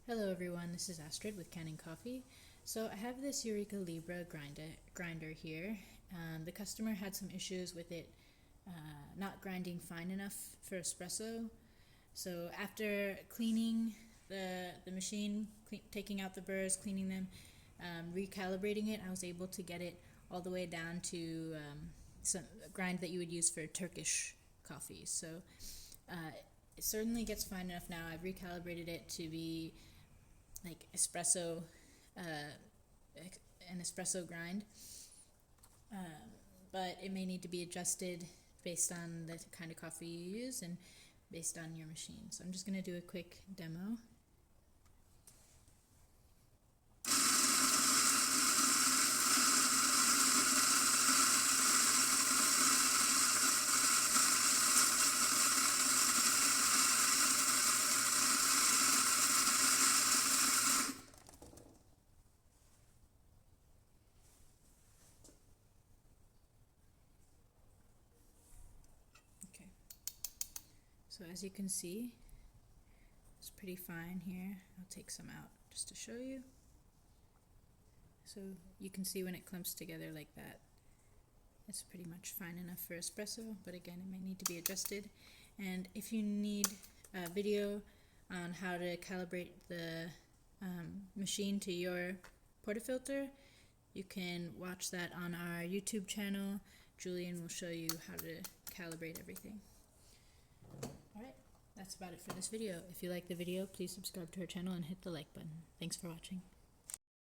Hello everyone, this is Astrid with Kanen Coffee. So I have this Eureka Libra grinder here. The customer had some issues with it not grinding fine enough for espresso. So after cleaning the machine, taking out the burrs, cleaning them, recalibrating it, I was able to get it all the way down to some grind that you would use for Turkish coffee. So it certainly gets fine enough now. I've recalibrated it to be like espresso, an espresso grind, but it may need to be adjusted based on the kind of coffee you use and based on your machine. So I'm just going to do a quick demo. So as you can see, it's pretty fine here. I'll take some out just to show you. So you can see when it clumps together like that, it's pretty much fine enough for espresso, but again, it may need to be adjusted. And if you need a video on how to calibrate the machine to your portafilter, you can watch that on our YouTube channel. Julian will show you how to calibrate everything. Alright, that's about it for this video. If you like the video, please subscribe to our channel and hit the like button. Thanks for watching.